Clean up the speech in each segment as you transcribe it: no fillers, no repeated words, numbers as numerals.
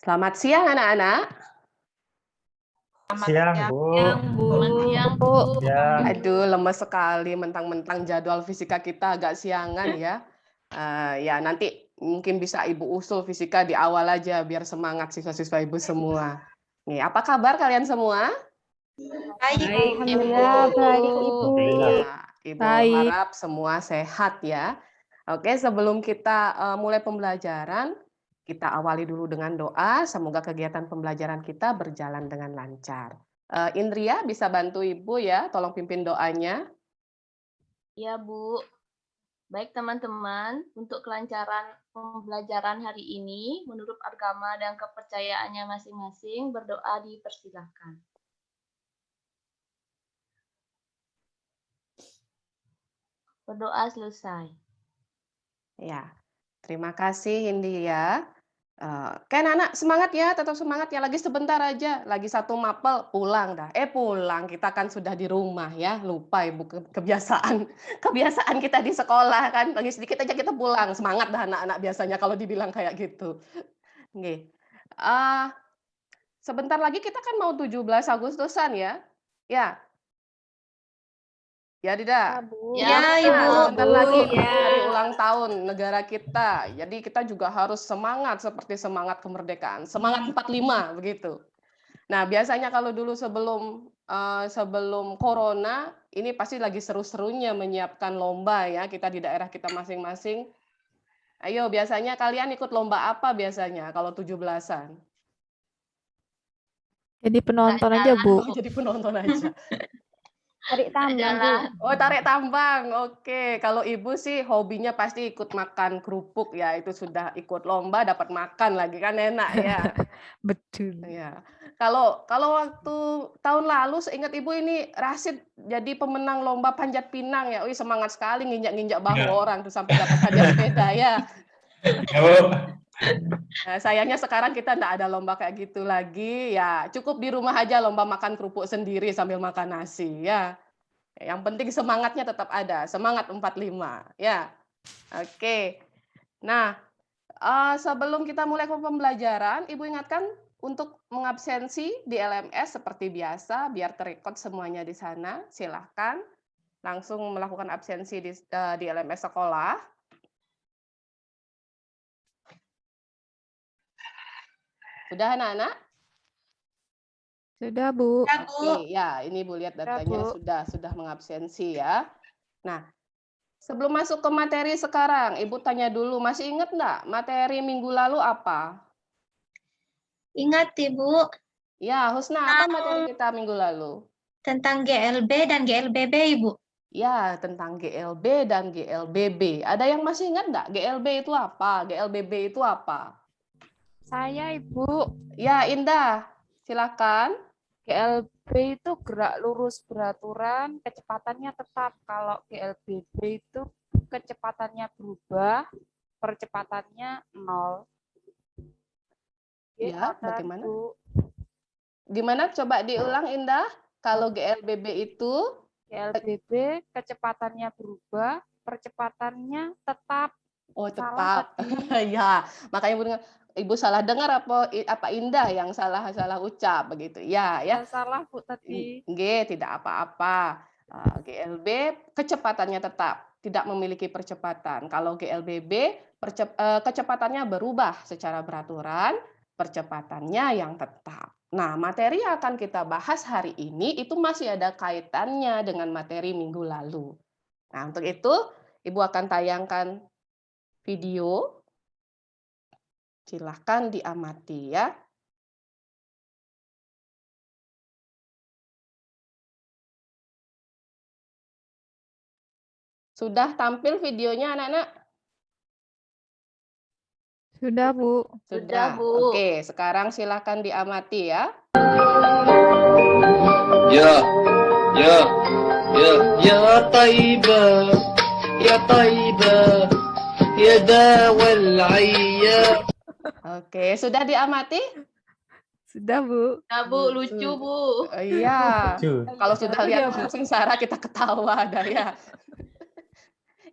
Selamat siang anak-anak. Siang, Bu. Selamat siang, Bu. Ya, Aduh, lemes sekali mentang-mentang jadwal fisika kita agak siangan ya. Ya nanti mungkin bisa Ibu usul fisika di awal aja biar semangat siswa-siswa Ibu semua. Nih, apa kabar kalian semua? Baik, Alhamdulillah, baik Ibu. alhamdulillah. Ya, Ibu Baik. harap semua sehat ya. Oke, sebelum kita mulai pembelajaran, kita awali dulu dengan doa. Semoga kegiatan pembelajaran kita berjalan dengan lancar. Indria bisa bantu Ibu ya, tolong pimpin doanya. Ya, Bu. Baik, teman-teman, untuk kelancaran pembelajaran hari ini, menurut agama dan kepercayaannya masing-masing, berdoa dipersilahkan. Berdoa selesai. Ya, terima kasih India. Kan anak semangat ya, tetap semangat ya. Lagi sebentar aja, lagi satu mapel pulang dah. Pulang kita kan sudah di rumah ya, lupa Ibu kebiasaan kebiasaan kita di sekolah kan. Lagi sedikit aja kita pulang, semangat dah anak-anak biasanya kalau dibilang kayak gitu. Nggih. Eh, Sebentar lagi kita kan mau 17 Agustusan ya. Ya. Ya, Dida. Bu. Ya, Ibu. Sebentar lagi hari ulang tahun negara kita. Jadi kita juga harus semangat seperti semangat kemerdekaan. Semangat 45 begitu. Nah, biasanya kalau dulu sebelum corona, ini pasti lagi seru-serunya menyiapkan lomba ya kita di daerah kita masing-masing. Ayo, biasanya kalian ikut lomba apa biasanya kalau 17-an? Jadi penonton aja, Bu. Oh, jadi penonton aja. Tarik tambang, Bu. Oh, tarik tambang. Oke, kalau Ibu sih hobinya pasti ikut makan kerupuk ya. Itu sudah ikut lomba dapat makan lagi kan enak ya. Betul. Ya. Kalau waktu tahun lalu seingat Ibu ini Rasid jadi pemenang lomba panjat pinang ya. Wih, semangat sekali nginjak-nginjak bahu orang tuh sampai dapat hadiah sepeda ya. Ya, Bu. Nah, sayangnya sekarang kita enggak ada lomba kayak gitu lagi. Ya, cukup di rumah aja lomba makan kerupuk sendiri sambil makan nasi ya. Yang penting semangatnya tetap ada, semangat 45 ya. Oke. Nah, sebelum kita mulai ke pembelajaran, Ibu ingatkan untuk mengabsensi di LMS seperti biasa, biar terekod semuanya di sana. Silahkan langsung melakukan absensi di LMS sekolah. Sudah anak-anak? Sudah, Bu. Oke, ya ini Ibu lihat datanya Bu. sudah mengabsensi ya. Nah, sebelum masuk ke materi sekarang, Ibu tanya dulu, masih ingat enggak materi minggu lalu apa? Ingat Ibu, Ya, Husna, apa materi kita minggu lalu? tentang GLB dan GLBB Ibu. Ya, tentang GLB dan GLBB. Ada yang masih ingat enggak? GLB itu apa? GLBB itu apa? Saya, Ibu. Ya, Indah, silakan. GLB itu gerak lurus beraturan, kecepatannya tetap. Kalau GLBB itu kecepatannya berubah, percepatannya 0. Ya, Ada, bagaimana? Bu. Gimana? Coba diulang, Indah. Kalau GLBB itu GLBB kecepatannya berubah, percepatannya tetap. oh, Salah tetap. Ya, makanya Ibu salah dengar apa Indah yang salah ucap begitu. Ya, ya. Salah, Bu, tadi. Tidak apa-apa. GLB kecepatannya tetap, tidak memiliki percepatan. Kalau GLBB kecepatannya berubah secara beraturan, percepatannya yang tetap. Nah, materi yang akan kita bahas hari ini itu masih ada kaitannya dengan materi minggu lalu. Nah, untuk itu Ibu akan tayangkan video. Silahkan diamati ya. Sudah tampil videonya anak-anak? Sudah, Bu. Sudah, Bu. Oke, sekarang silakan diamati ya. يا طيبة يا طيبة يا داوى العيا. Oke, sudah diamati? Sudah, Bu. Ya, Bu, lucu, Bu. Iya. Lucu. Kalau sudah lihat langsung Sarah kita ketawa ada ya.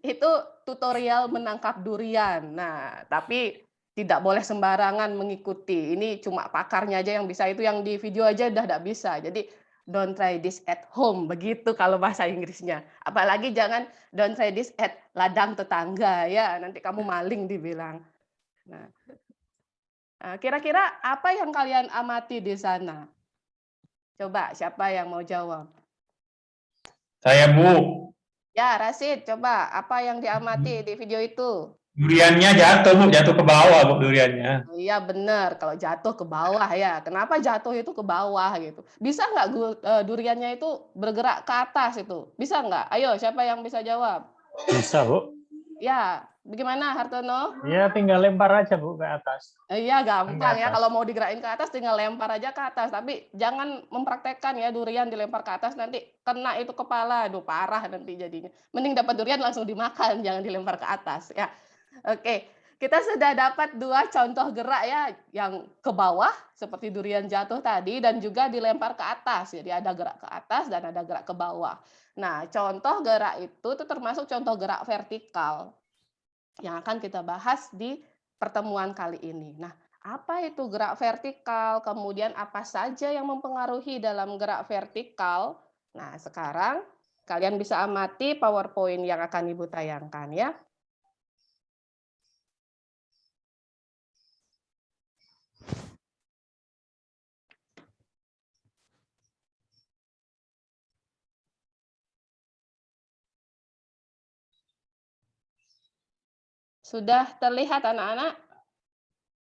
Itu tutorial menangkap durian. Nah, tapi tidak boleh sembarangan mengikuti. Ini cuma pakarnya aja yang bisa, itu yang di video aja udah tidak bisa. Jadi don't try this at home, begitu kalau bahasa Inggrisnya. Apalagi jangan don't try this at ladang tetangga ya, nanti kamu maling dibilang. Nah, kira-kira apa yang kalian amati di sana? Coba siapa yang mau jawab? Saya, Bu. Ya, Rasid, coba apa yang diamati di video itu? Duriannya jatuh, Bu. Jatuh ke bawah, Bu, duriannya. Oh, iya benar, kalau jatuh ke bawah ya. Kenapa jatuh itu ke bawah gitu? Bisa nggak duriannya itu bergerak ke atas itu? Bisa nggak? Ayo, siapa yang bisa jawab? Bisa, Bu. Ya, bagaimana Hartono? Ya, tinggal lempar aja, Bu, ke atas. Iya, gampang ya. atas. Kalau mau digerakin ke atas, tinggal lempar aja ke atas. Tapi jangan mempraktekkan ya durian dilempar ke atas, nanti kena itu kepala. Aduh, parah nanti jadinya. Mending dapat durian langsung dimakan, jangan dilempar ke atas ya. Oke, kita sudah dapat 2 contoh gerak ya, yang ke bawah seperti durian jatuh tadi dan juga dilempar ke atas. Jadi ada gerak ke atas dan ada gerak ke bawah. Nah, contoh gerak itu termasuk contoh gerak vertikal yang akan kita bahas di pertemuan kali ini. Nah, apa itu gerak vertikal? Kemudian apa saja yang mempengaruhi dalam gerak vertikal? Nah, sekarang kalian bisa amati PowerPoint yang akan Ibu tayangkan ya. Sudah terlihat anak-anak?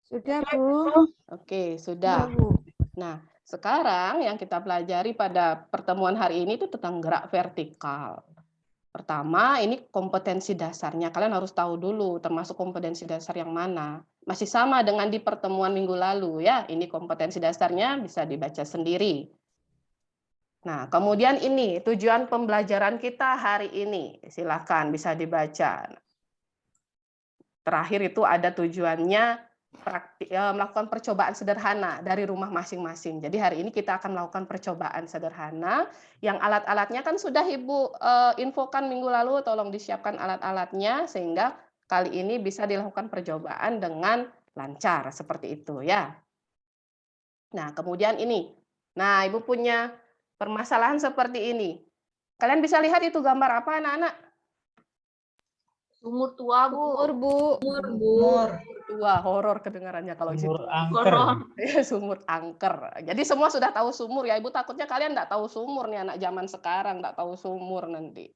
Sudah, Bu. Oke, Sudah, sudah. Bu. Nah, sekarang yang kita pelajari pada pertemuan hari ini itu tentang gerak vertikal. Pertama, ini kompetensi dasarnya. Kalian harus tahu dulu, termasuk kompetensi dasar yang mana. Masih sama dengan di pertemuan minggu lalu ya. Ini kompetensi dasarnya bisa dibaca sendiri. Nah, kemudian ini tujuan pembelajaran kita hari ini. Silakan bisa dibaca. Terakhir itu ada tujuannya melakukan percobaan sederhana dari rumah masing-masing. Jadi hari ini kita akan melakukan percobaan sederhana yang alat-alatnya kan sudah Ibu infokan minggu lalu, tolong disiapkan alat-alatnya sehingga kali ini bisa dilakukan percobaan dengan lancar seperti itu ya. Nah, kemudian ini. Nah, Ibu punya permasalahan seperti ini. Kalian bisa lihat itu gambar apa anak-anak? Sumur tua, Bu. Sumur, Bu. Sumur. Tua, horor kedengarannya kalau isi Sumur tua. angker. Sumur angker. Jadi semua sudah tahu sumur ya. Ibu takutnya kalian nggak tahu sumur nih anak zaman sekarang, nggak tahu sumur nanti.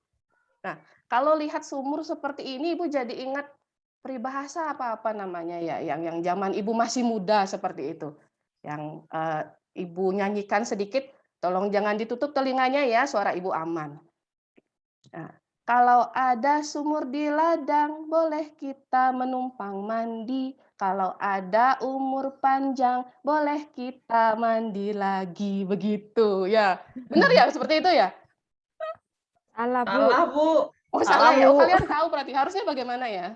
Nah, kalau lihat sumur seperti ini Ibu jadi ingat peribahasa apa namanya ya, yang zaman Ibu masih muda seperti itu. Yang Ibu nyanyikan sedikit, tolong jangan ditutup telinganya ya, suara Ibu aman. Nah, kalau ada sumur di ladang, boleh kita menumpang mandi. Kalau ada umur panjang, boleh kita mandi lagi. Begitu ya. Benar ya seperti itu ya? Salah, Bu. Salah, Bu. Oh, salah ya. Oh, Bu. kalian tahu berarti harusnya bagaimana ya?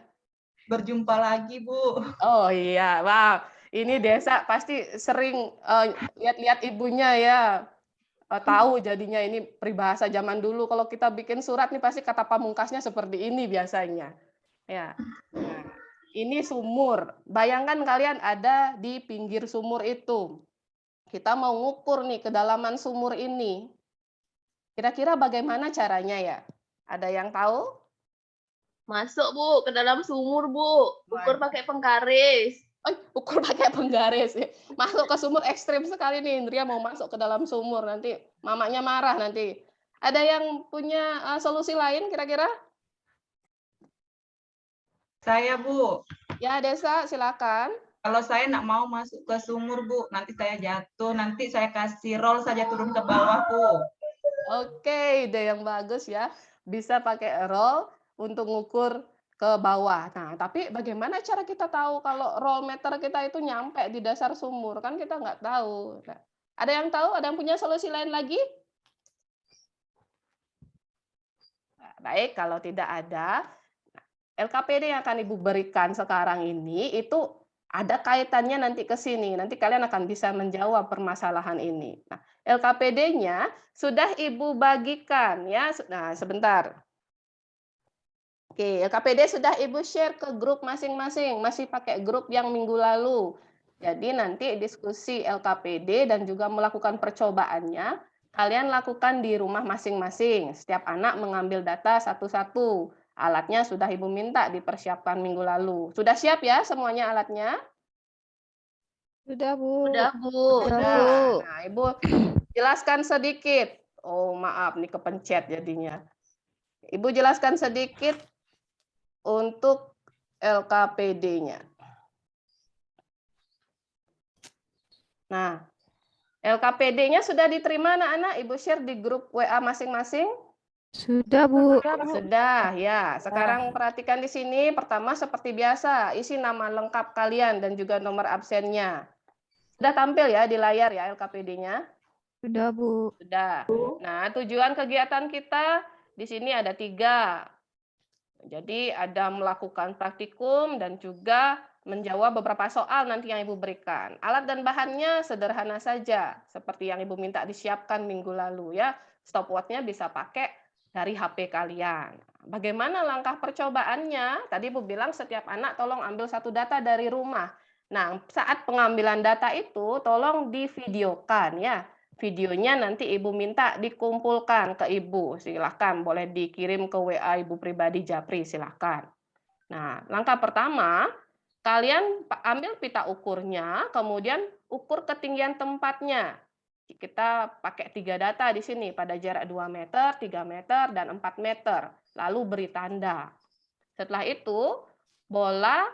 Berjumpa lagi, Bu. Oh iya, wow. Ini Desa pasti sering lihat-lihat ibunya ya. Tahu jadinya ini peribahasa zaman dulu. Kalau kita bikin surat nih pasti kata pamungkasnya seperti ini biasanya. Ya. Nah, ini sumur. Bayangkan kalian ada di pinggir sumur itu. Kita mau ngukur nih kedalaman sumur ini. Kira-kira bagaimana caranya ya? Ada yang tahu? Masuk, Bu, ke dalam sumur, Bu. Ukur pakai penggaris. Ukur pakai penggaris ya. Masuk ke sumur ekstrim sekali nih. Indria mau masuk ke dalam sumur nanti mamanya marah nanti. Ada yang punya solusi lain kira-kira? Saya, Bu. Ya, Desa, silakan. Kalau saya nak mau masuk ke sumur, Bu, nanti saya jatuh, nanti saya kasih roll saja turun ke bawah, Bu. Oke, ide yang bagus ya. Bisa pakai roll untuk ngukur ke bawah. Nah, tapi bagaimana cara kita tahu kalau roll meter kita itu nyampe di dasar sumur? Kan kita nggak tahu. Nah, ada yang tahu? Ada yang punya solusi lain lagi? Nah, baik, kalau tidak ada, LKPD yang akan Ibu berikan sekarang ini itu ada kaitannya nanti ke sini. Nanti kalian akan bisa menjawab permasalahan ini. Nah, LKPD-nya sudah Ibu bagikan ya. Nah, sebentar. Oke, LKPD sudah Ibu share ke grup masing-masing, masih pakai grup yang minggu lalu. Jadi nanti diskusi LKPD dan juga melakukan percobaannya, kalian lakukan di rumah masing-masing. Setiap anak mengambil data satu-satu. Alatnya sudah Ibu minta dipersiapkan minggu lalu. Sudah siap ya semuanya alatnya? Sudah, Bu. Udah, Bu. Sudah. Nah, Ibu jelaskan sedikit. Oh, maaf, nih kepencet jadinya. Ibu jelaskan sedikit untuk LKPD-nya. Nah, LKPD-nya sudah diterima anak-anak? Ibu share di grup WA masing-masing? Sudah, Bu. Sudah, ya. Sekarang perhatikan di sini. Pertama seperti biasa, isi nama lengkap kalian dan juga nomor absennya. Sudah tampil ya di layar ya LKPD-nya? Sudah, Bu. Sudah. Nah, tujuan kegiatan kita di sini ada 3. Jadi ada melakukan praktikum dan juga menjawab beberapa soal nanti yang Ibu berikan. Alat dan bahannya sederhana saja, seperti yang Ibu minta disiapkan minggu lalu ya. Stopwatch-nya bisa pakai dari HP kalian. Bagaimana langkah percobaannya? Tadi Ibu bilang setiap anak tolong ambil satu data dari rumah. Nah, saat pengambilan data itu tolong divideokan ya. Videonya nanti Ibu minta dikumpulkan ke Ibu. Silahkan, boleh dikirim ke WA Ibu pribadi Japri, silahkan. Nah, langkah pertama, kalian ambil pita ukurnya, kemudian ukur ketinggian tempatnya. Kita pakai 3 data di sini, pada jarak 2 meter, 3 meter, dan 4 meter. Lalu beri tanda. Setelah itu, bola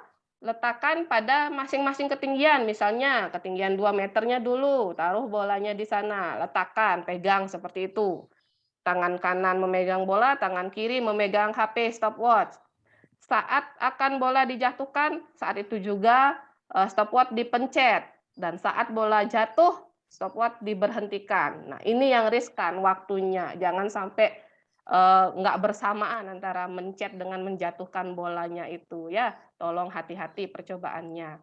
letakkan pada masing-masing ketinggian, misalnya ketinggian 2 meternya dulu, taruh bolanya di sana, letakkan, pegang seperti itu. Tangan kanan memegang bola, tangan kiri memegang HP stopwatch. Saat akan bola dijatuhkan, saat itu juga stopwatch dipencet. Dan saat bola jatuh, stopwatch diberhentikan. Nah, ini yang riskan waktunya, jangan sampai nggak bersamaan antara mencet dengan menjatuhkan bolanya itu ya. Tolong hati-hati percobaannya.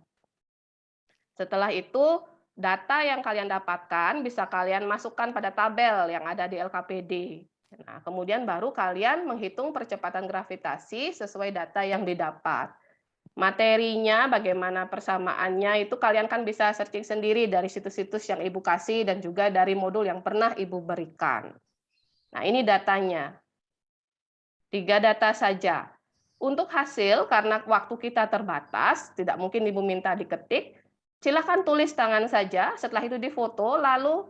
Setelah itu, data yang kalian dapatkan bisa kalian masukkan pada tabel yang ada di LKPD. Nah, kemudian baru kalian menghitung percepatan gravitasi sesuai data yang didapat. Materinya, bagaimana persamaannya, itu kalian kan bisa searching sendiri dari situs-situs yang Ibu kasih dan juga dari modul yang pernah Ibu berikan. Nah, ini datanya. 3 data saja. Untuk hasil, karena waktu kita terbatas, tidak mungkin Ibu minta diketik, silakan tulis tangan saja, setelah itu difoto, lalu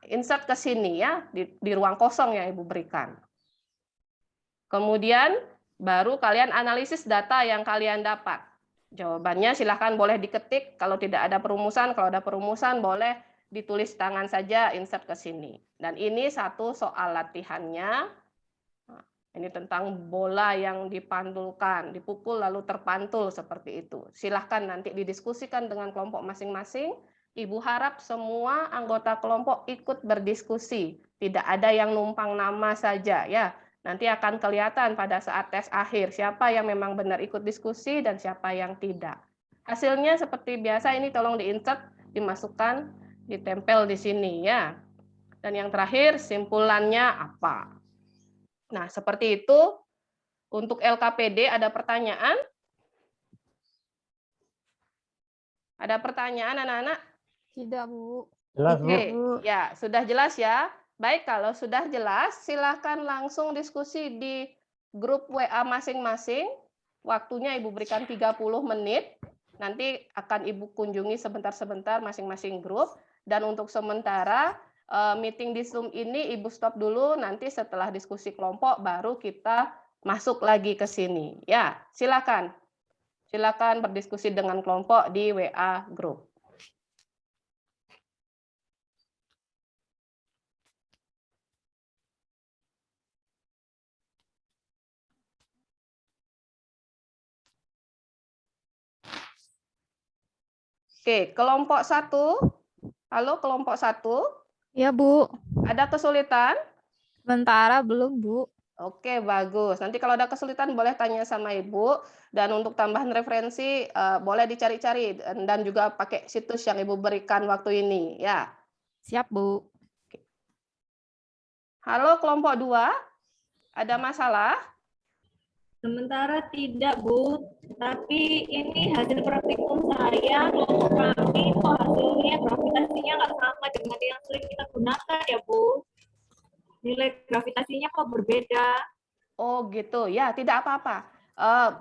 insert ke sini ya, di ruang kosong yang Ibu berikan. Kemudian, baru kalian analisis data yang kalian dapat. Jawabannya silakan boleh diketik, kalau tidak ada perumusan, kalau ada perumusan boleh ditulis tangan saja, insert ke sini. Dan ini satu soal latihannya. Ini tentang bola yang dipantulkan, dipukul lalu terpantul seperti itu. Silahkan nanti didiskusikan dengan kelompok masing-masing. Ibu harap semua anggota kelompok ikut berdiskusi. Tidak ada yang numpang nama saja ya. Nanti akan kelihatan pada saat tes akhir siapa yang memang benar ikut diskusi dan siapa yang tidak. Hasilnya seperti biasa ini tolong diinsert, dimasukkan, ditempel di sini ya. Dan yang terakhir simpulannya apa? Nah, seperti itu. Untuk LKPD ada pertanyaan? Ada pertanyaan anak-anak? Tidak, Bu. Jelas, Bu. Oke, ya, sudah jelas ya. Baik, kalau sudah jelas, silakan langsung diskusi di grup WA masing-masing. Waktunya Ibu berikan 30 menit. Nanti akan Ibu kunjungi sebentar-sebentar masing-masing grup. Dan untuk sementara, meeting di Zoom ini Ibu stop dulu, nanti setelah diskusi kelompok baru kita masuk lagi ke sini. Ya, silakan. Silakan berdiskusi dengan kelompok di WA group. Oke, kelompok 1. Halo, kelompok 1. Ya, Bu. Ada kesulitan? Sementara belum, Bu. Oke, bagus. Nanti kalau ada kesulitan boleh tanya sama Ibu. Dan untuk tambahan referensi boleh dicari-cari dan juga pakai situs yang Ibu berikan waktu ini. Ya. Siap, Bu. Halo, kelompok 2. Ada masalah? Sementara tidak, Bu. Tapi ini hasil praktikum saya, kelompok kami kok hasilnya gravitasinya nggak sama dengan yang sering kita gunakan ya, Bu. Nilai gravitasinya kok berbeda. Oh gitu, ya tidak apa-apa.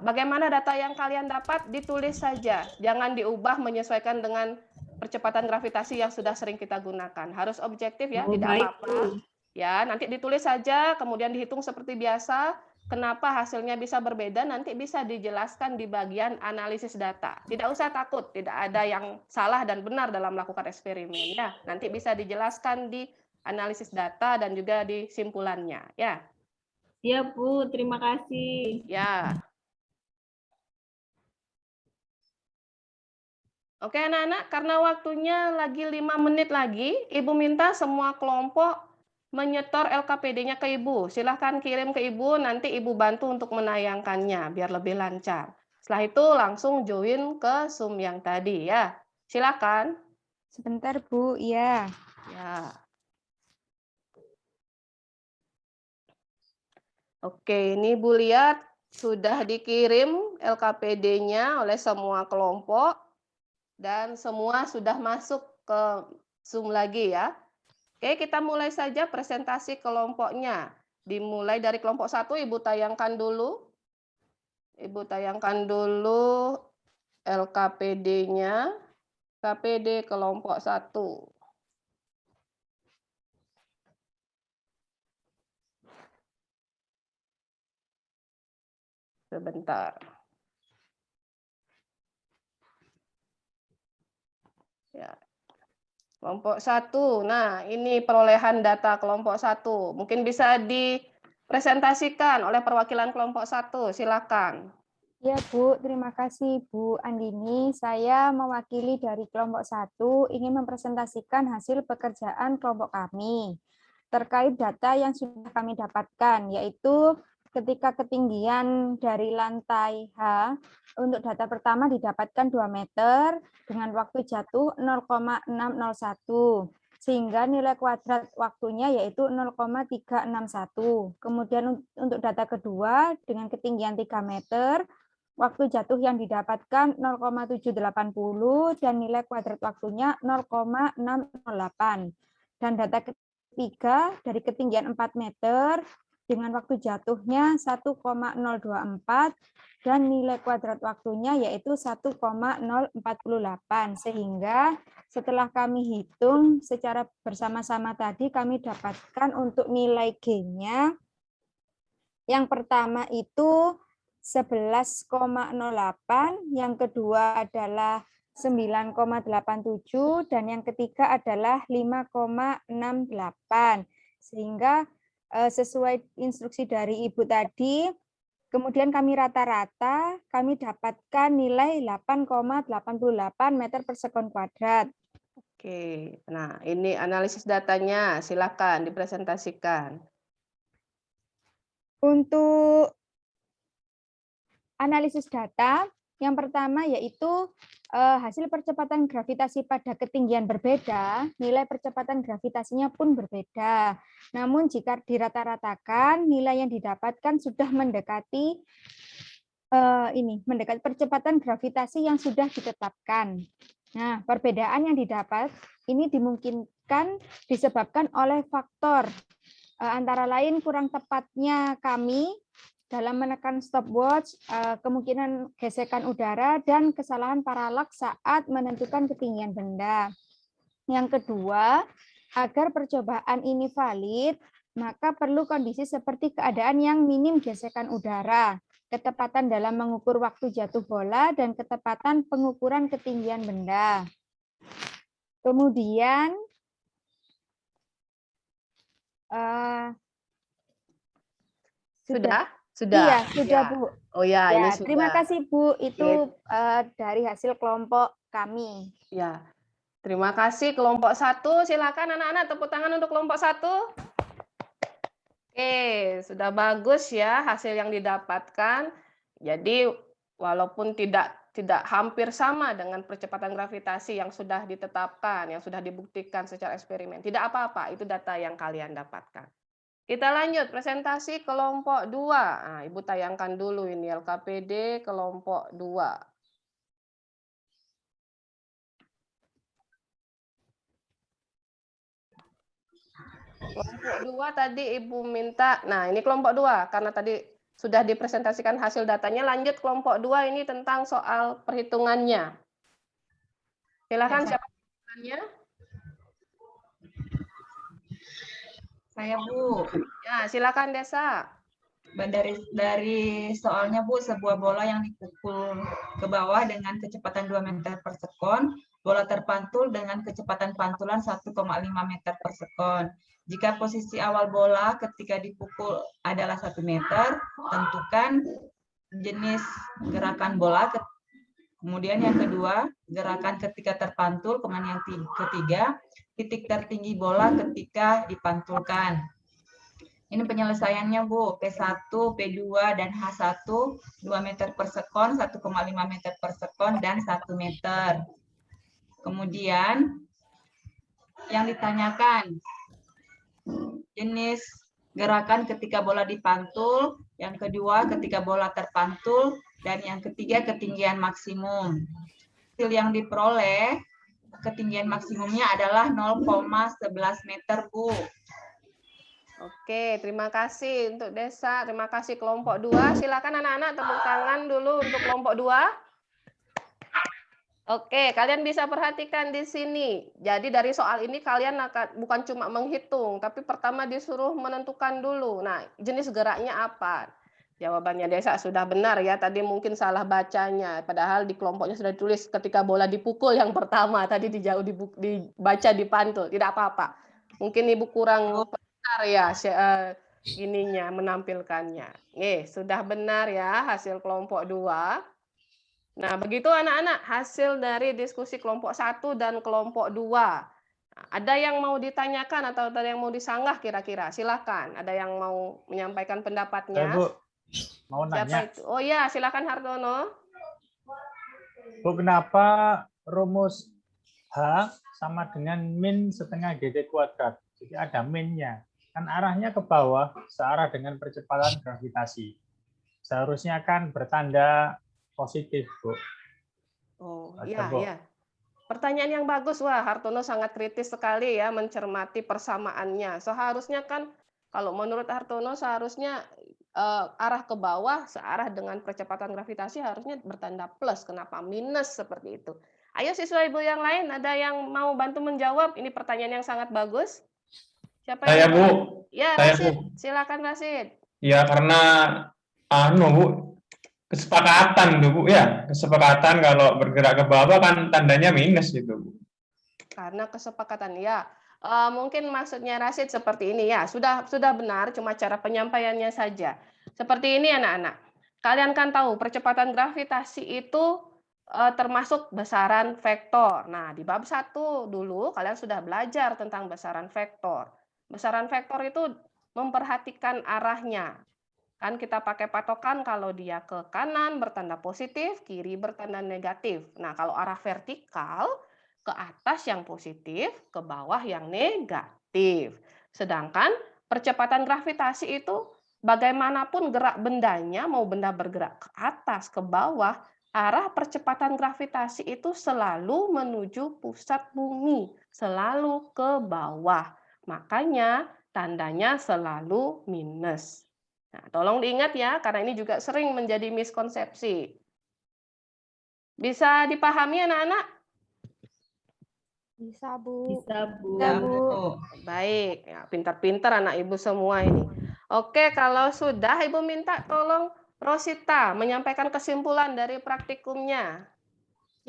Bagaimana data yang kalian dapat ditulis saja, jangan diubah menyesuaikan dengan percepatan gravitasi yang sudah sering kita gunakan. Harus objektif ya, Oh, tidak baik, apa-apa. Bu. Ya, nanti ditulis saja, kemudian dihitung seperti biasa. Kenapa hasilnya bisa berbeda, nanti bisa dijelaskan di bagian analisis data. Tidak usah takut, tidak ada yang salah dan benar dalam melakukan eksperimen. Ya, nanti bisa dijelaskan di analisis data dan juga di simpulannya. Ya. Ya, Bu. Terima kasih. Ya. Oke anak-anak, karena waktunya lagi 5 menit lagi, Ibu minta semua kelompok menyetor LKPD-nya ke Ibu. Silahkan kirim ke Ibu, nanti Ibu bantu untuk menayangkannya, biar lebih lancar. Setelah itu langsung join ke Zoom yang tadi ya. Silakan. Sebentar, Bu. Iya. Ya. Oke, ini Bu lihat sudah dikirim LKPD-nya oleh semua kelompok dan semua sudah masuk ke Zoom lagi ya. Oke, kita mulai saja presentasi kelompoknya. Dimulai dari kelompok 1, Ibu tayangkan dulu. Ibu tayangkan dulu LKPD-nya. KPD kelompok 1. Sebentar. Ya. Kelompok 1. Nah, ini perolehan data kelompok 1. Mungkin bisa dipresentasikan oleh perwakilan kelompok 1. Silakan. Ya, Bu. Terima kasih, Bu Andini. Saya mewakili dari kelompok 1 ingin mempresentasikan hasil pekerjaan kelompok kami terkait data yang sudah kami dapatkan, yaitu ketika ketinggian dari lantai H untuk data pertama didapatkan 2 meter dengan waktu jatuh 0,601. Sehingga nilai kuadrat waktunya yaitu 0,361. Kemudian untuk data kedua dengan ketinggian 3 meter, waktu jatuh yang didapatkan 0,780 dan nilai kuadrat waktunya 0,608. Dan data ketiga dari ketinggian 4 meter dengan waktu jatuhnya 1,024 dan nilai kuadrat waktunya yaitu 1,048. Sehingga setelah kami hitung secara bersama-sama tadi kami dapatkan untuk nilai G-nya yang pertama itu 11,08, yang kedua adalah 9,87 dan yang ketiga adalah 5,68. Sehingga sesuai instruksi dari Ibu tadi, kemudian kami rata-rata, kami dapatkan nilai 8,88 meter per sekon kuadrat. Oke, nah ini analisis datanya, silakan dipresentasikan. Untuk analisis data, yang pertama yaitu hasil percepatan gravitasi pada ketinggian berbeda, nilai percepatan gravitasinya pun berbeda. Namun jika dirata-ratakan, nilai yang didapatkan sudah mendekati mendekati percepatan gravitasi yang sudah ditetapkan. Nah, perbedaan yang didapat ini dimungkinkan disebabkan oleh faktor antara lain kurang tepatnya kami dalam menekan stopwatch, kemungkinan gesekan udara, dan kesalahan paralaks saat menentukan ketinggian benda. Yang kedua, agar percobaan ini valid, maka perlu kondisi seperti keadaan yang minim gesekan udara, ketepatan dalam mengukur waktu jatuh bola, dan ketepatan pengukuran ketinggian benda. Kemudian, Sudah? Iya, sudah Ya. Bu. Oh ya, Ya, ini sudah. terima kasih Bu. Itu dari hasil kelompok kami. Ya. Terima kasih kelompok 1. Silakan anak-anak tepuk tangan untuk kelompok 1. Oke, sudah bagus ya hasil yang didapatkan. Jadi walaupun tidak hampir sama dengan percepatan gravitasi yang sudah ditetapkan, yang sudah dibuktikan secara eksperimen, tidak apa-apa, itu data yang kalian dapatkan. Kita lanjut presentasi kelompok 2. Nah, Ibu tayangkan dulu ini LKPD kelompok 2. Kelompok 2 tadi Ibu minta, nah ini kelompok 2 karena tadi sudah dipresentasikan hasil datanya, lanjut kelompok 2 ini tentang soal perhitungannya. Silakan Ya, siapa perhitungannya? Saya Bu. Ya, silakan Desa. Dari soalnya Bu, sebuah bola yang dipukul ke bawah dengan kecepatan 2 meter per sekon, bola terpantul dengan kecepatan pantulan 1,5 meter per sekon. Jika posisi awal bola ketika dipukul adalah 1 meter, tentukan jenis gerakan bola. Kemudian yang kedua, gerakan ketika terpantul. Kemudian yang ketiga, titik tertinggi bola ketika dipantulkan. Ini penyelesaiannya Bu, P1, P2, dan H1, 2 meter per sekon, 1,5 meter per sekon, dan 1 meter. Kemudian, yang ditanyakan, jenis gerakan ketika bola dipantul, yang kedua ketika bola terpantul, dan yang ketiga ketinggian maksimum. Hasil yang diperoleh, ketinggian maksimumnya adalah 0,11 meter Bu. Oke, terima kasih untuk Desa. Terima kasih kelompok 2. Silakan anak-anak tepuk tangan dulu untuk kelompok 2. Oke, kalian bisa perhatikan di sini. Jadi dari soal ini kalian akan bukan cuma menghitung, tapi pertama disuruh menentukan dulu. Nah, jenis geraknya apa? Jawabannya Desa sudah benar ya. Tadi mungkin salah bacanya. Padahal di kelompoknya sudah ditulis ketika bola dipukul yang pertama. Tadi dibaca dipantul. Tidak apa-apa. Mungkin Ibu kurang benar ya ininya menampilkannya. Sudah benar ya hasil kelompok 2. Nah, begitu anak-anak hasil dari diskusi kelompok 1 dan kelompok 2. Ada yang mau ditanyakan atau ada yang mau disanggah kira-kira? Silakan. Ada yang mau menyampaikan pendapatnya? Bu, mau Siapa nanya. itu? Oh ya, silakan Hartono. Bu, kenapa rumus H sama dengan min setengah GT kuadrat? Jadi ada minnya. Kan arahnya ke bawah searah dengan percepatan gravitasi. Seharusnya kan bertanda positif, Bu. Oh, Ada, iya, Bu. iya. Pertanyaan yang bagus. Wah, Hartono sangat kritis sekali ya mencermati persamaannya. Seharusnya kan kalau menurut Hartono seharusnya arah ke bawah searah dengan percepatan gravitasi harusnya bertanda plus. Kenapa minus seperti itu? Ayo siswa Ibu yang lain, ada yang mau bantu menjawab? Ini pertanyaan yang sangat bagus. Siapa Saya, yang Bu. Ya, Saya, Rasid. Bu. Silakan Rasid. Ya, karena Bu, kesepakatan tuh Bu ya. Kesepakatan kalau bergerak ke bawah kan tandanya minus gitu, Bu. Karena kesepakatan ya. Mungkin maksudnya Rasid seperti ini ya. Sudah benar, cuma cara penyampaiannya saja. Seperti ini anak-anak. Kalian kan tahu percepatan gravitasi itu termasuk besaran vektor. Nah, di bab 1 dulu kalian sudah belajar tentang besaran vektor. Besaran vektor itu memperhatikan arahnya. Kan kita pakai patokan kalau dia ke kanan bertanda positif, kiri bertanda negatif. Nah, kalau arah vertikal ke atas yang positif, ke bawah yang negatif. Sedangkan percepatan gravitasi itu bagaimanapun gerak bendanya, mau benda bergerak ke atas, ke bawah, arah percepatan gravitasi itu selalu menuju pusat bumi, selalu ke bawah. Makanya tandanya selalu minus. Nah, tolong diingat ya, karena ini juga sering menjadi miskonsepsi. Bisa dipahami anak-anak? Bisa, Bu. Bisa, Bu. Bisa, Bu. Baik, ya, pintar-pintar anak Ibu semua ini. Oke, kalau sudah Ibu minta tolong Rosita menyampaikan kesimpulan dari praktikumnya.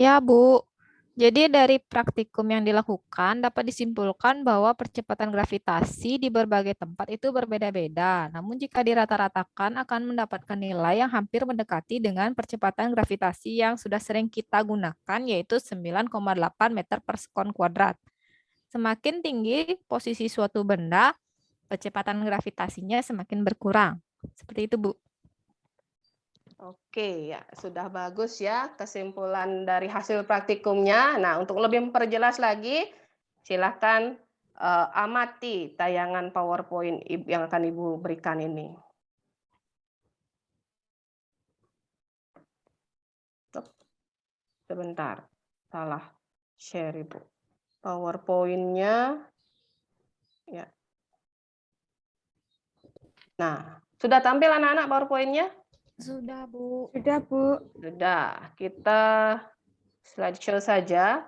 Ya, Bu. Jadi dari praktikum yang dilakukan dapat disimpulkan bahwa percepatan gravitasi di berbagai tempat itu berbeda-beda. Namun jika dirata-ratakan akan mendapatkan nilai yang hampir mendekati dengan percepatan gravitasi yang sudah sering kita gunakan, yaitu 9,8 meter per sekon kuadrat. Semakin tinggi posisi suatu benda, percepatan gravitasinya semakin berkurang. Seperti itu, Bu. Oke, ya sudah bagus ya kesimpulan dari hasil praktikumnya. Nah, untuk lebih memperjelas lagi, silakan amati tayangan PowerPoint yang akan Ibu berikan ini. Sebentar, salah share Ibu. PowerPoint-nya, ya. Nah, sudah tampil anak-anak PowerPoint-nya? Sudah, Bu. Sudah, Bu. Sudah, kita slideshow saja.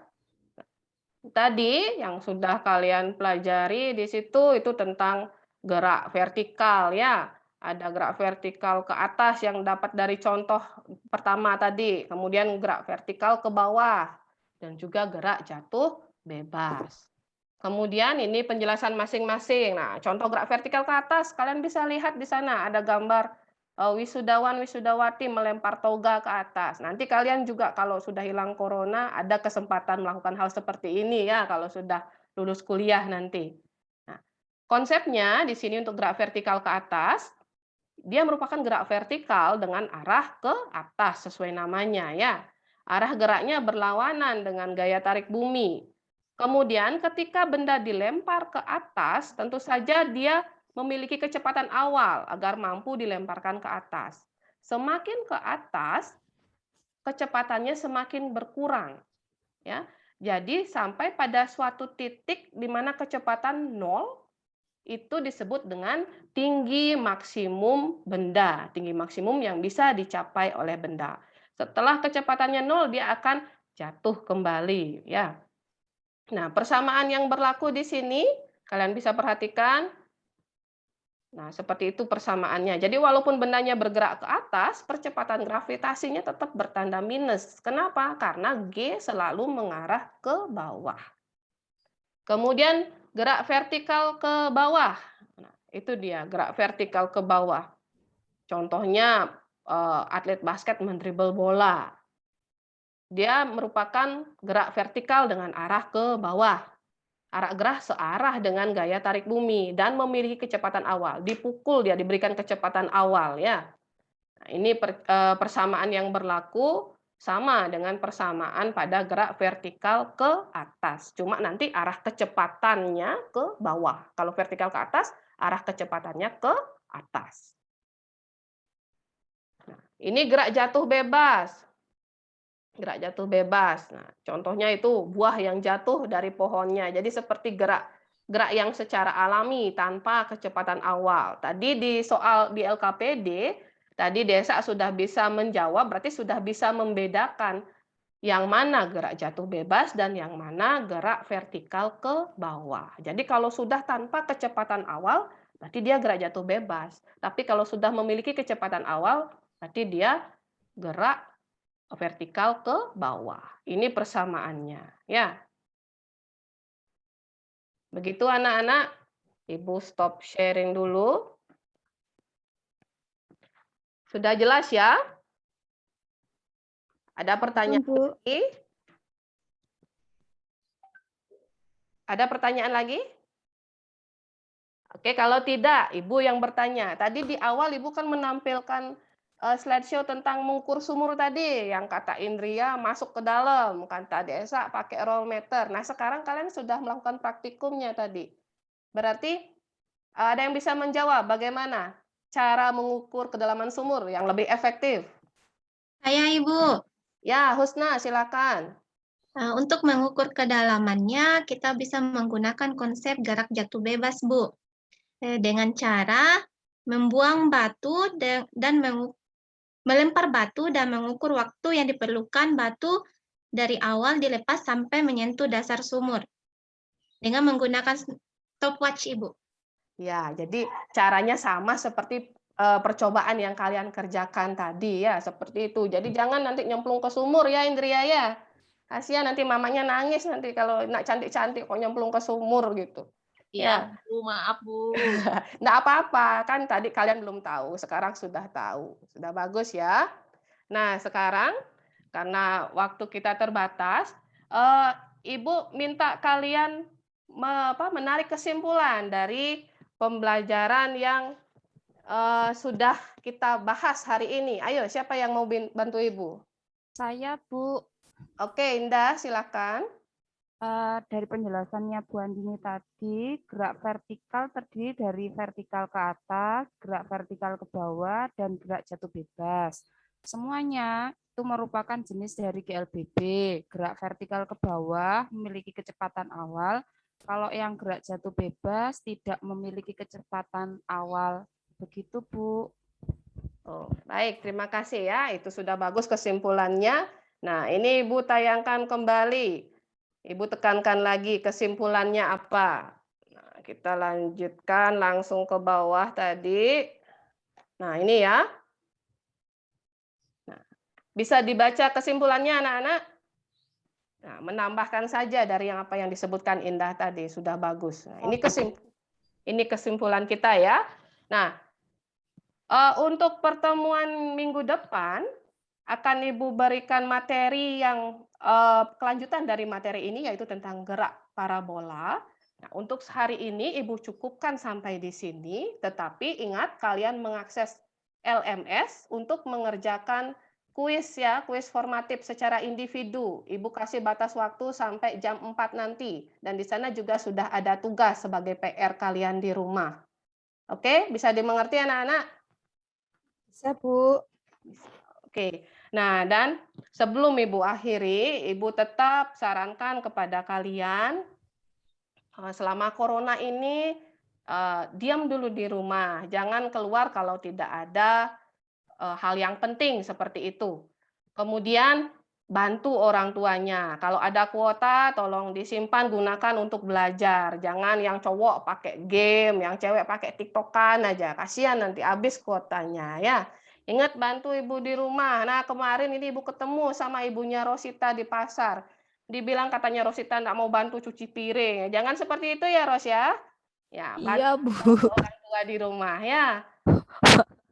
Tadi yang sudah kalian pelajari di situ itu tentang gerak vertikal ya. Ada gerak vertikal ke atas yang dapat dari contoh pertama tadi, kemudian gerak vertikal ke bawah, dan juga gerak jatuh bebas. Kemudian ini penjelasan masing-masing. Nah, contoh gerak vertikal ke atas, kalian bisa lihat di sana ada gambar wisudawan, wisudawati melempar toga ke atas. Nanti kalian juga kalau sudah hilang corona, ada kesempatan melakukan hal seperti ini ya, kalau sudah lulus kuliah nanti. Nah, konsepnya di sini untuk gerak vertikal ke atas, dia merupakan gerak vertikal dengan arah ke atas sesuai namanya ya. Arah geraknya berlawanan dengan gaya tarik bumi. Kemudian ketika benda dilempar ke atas, tentu saja dia memiliki kecepatan awal agar mampu dilemparkan ke atas. Semakin ke atas, kecepatannya semakin berkurang. Ya. Jadi sampai pada suatu titik di mana kecepatan 0 itu disebut dengan tinggi maksimum benda, tinggi maksimum yang bisa dicapai oleh benda. Setelah kecepatannya 0, dia akan jatuh kembali. Ya. Nah, persamaan yang berlaku di sini, kalian bisa perhatikan. Nah, seperti itu persamaannya. Jadi walaupun bendanya bergerak ke atas, percepatan gravitasinya tetap bertanda minus. Kenapa? Karena G selalu mengarah ke bawah. Kemudian gerak vertikal ke bawah. Nah, itu dia, gerak vertikal ke bawah. Contohnya atlet basket mendribel bola. Dia merupakan gerak vertikal dengan arah ke bawah. Arah gerak searah dengan gaya tarik bumi dan memiliki kecepatan awal. Dipukul dia diberikan kecepatan awal ya. Nah, ini persamaan yang berlaku sama dengan persamaan pada gerak vertikal ke atas. Cuma nanti arah kecepatannya ke bawah. Kalau vertikal ke atas, arah kecepatannya ke atas. Nah, ini gerak jatuh bebas. Gerak jatuh bebas. Nah, contohnya itu buah yang jatuh dari pohonnya. Jadi seperti gerak yang secara alami tanpa kecepatan awal. Tadi di soal di LKPD, tadi Desa sudah bisa menjawab, berarti sudah bisa membedakan yang mana gerak jatuh bebas dan yang mana gerak vertikal ke bawah. Jadi kalau sudah tanpa kecepatan awal, berarti dia gerak jatuh bebas. Tapi kalau sudah memiliki kecepatan awal, berarti dia gerak vertikal ke bawah. Ini persamaannya, ya. Begitu anak-anak, Ibu stop sharing dulu. Sudah jelas ya? Ada pertanyaan lagi? Ada pertanyaan lagi? Oke, kalau tidak, Ibu yang bertanya. Tadi di awal Ibu kan menampilkan slideshow tentang mengukur sumur tadi, yang kata Indria masuk ke dalam, kata Desa pakai roll meter. Nah, sekarang kalian sudah melakukan praktikumnya tadi. Berarti ada yang bisa menjawab bagaimana cara mengukur kedalaman sumur yang lebih efektif? Saya, Ibu. Ya, Husna, silakan. Untuk mengukur kedalamannya, kita bisa menggunakan konsep gerak jatuh bebas, Bu. Dengan cara membuang batu dan melempar batu dan mengukur waktu yang diperlukan batu dari awal dilepas sampai menyentuh dasar sumur dengan menggunakan stopwatch, Ibu. Ya, jadi caranya sama seperti percobaan yang kalian kerjakan tadi ya, seperti itu. Jadi jangan nanti nyemplung ke sumur ya Indria ya. Kasihan nanti mamanya nangis nanti kalau nak cantik-cantik kok nyemplung ke sumur gitu. Iya, Bu, maaf, Bu. Nggak apa-apa, kan tadi kalian belum tahu, sekarang sudah tahu. Sudah bagus ya. Nah, sekarang karena waktu kita terbatas, Ibu minta kalian menarik kesimpulan dari pembelajaran yang sudah kita bahas hari ini. Ayo, siapa yang mau bantu Ibu? Saya, Bu. Oke, Indah, silakan. Dari penjelasannya Bu Andini tadi, gerak vertikal terdiri dari vertikal ke atas, gerak vertikal ke bawah, dan gerak jatuh bebas. Semuanya itu merupakan jenis dari GLBB. Gerak vertikal ke bawah memiliki kecepatan awal, kalau yang gerak jatuh bebas tidak memiliki kecepatan awal. Begitu, Bu. Oh, baik, terima kasih ya. Itu sudah bagus kesimpulannya. Nah, ini Ibu tayangkan kembali. Ibu tekankan lagi kesimpulannya apa. Nah, kita lanjutkan langsung ke bawah tadi. Nah, ini ya. Nah, bisa dibaca kesimpulannya anak-anak? Nah, menambahkan saja dari yang apa yang disebutkan Indah tadi, sudah bagus. Nah, ini kesimpulan kita ya. Nah, untuk pertemuan minggu depan akan Ibu berikan materi yang kelanjutan dari materi ini, yaitu tentang gerak parabola. Nah, untuk hari ini Ibu cukupkan sampai di sini, tetapi ingat kalian mengakses LMS untuk mengerjakan kuis ya, kuis formatif secara individu. Ibu kasih batas waktu sampai jam 4 nanti. Dan di sana juga sudah ada tugas sebagai PR kalian di rumah. Oke, bisa dimengerti anak-anak? Bisa, Bu. Oke. Nah, dan sebelum Ibu akhiri, Ibu tetap sarankan kepada kalian selama corona ini diam dulu di rumah. Jangan keluar kalau tidak ada hal yang penting seperti itu. Kemudian bantu orang tuanya. Kalau ada kuota, tolong disimpan, gunakan untuk belajar. Jangan yang cowok pakai game, yang cewek pakai TikTokan aja. Kasihan nanti habis kuotanya ya. Ingat bantu ibu di rumah. Nah, kemarin ini ibu ketemu sama ibunya Rosita di pasar. Dibilang katanya Rosita enggak mau bantu cuci piring. Jangan seperti itu ya, Ros ya. Ya, Iya, Bu. bantu orang tua di rumah ya.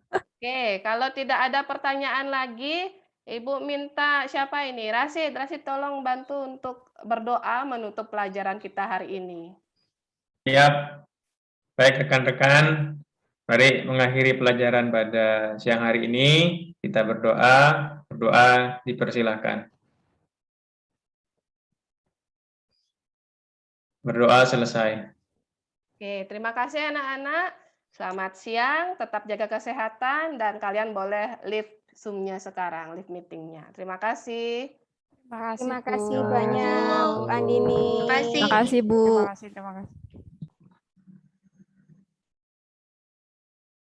Oke, kalau tidak ada pertanyaan lagi, Ibu minta siapa ini? Rasid tolong bantu untuk berdoa menutup pelajaran kita hari ini. Siap. Baik rekan-rekan, mari mengakhiri pelajaran pada siang hari ini. Kita berdoa. Berdoa dipersilahkan. Berdoa selesai. Oke, terima kasih anak-anak. Selamat siang, tetap jaga kesehatan, dan kalian boleh leave Zoom-nya sekarang, leave meeting-nya. Terima kasih. Terima kasih banyak, Bu Andini. Terima kasih. Terima kasih, Bu. Terima kasih.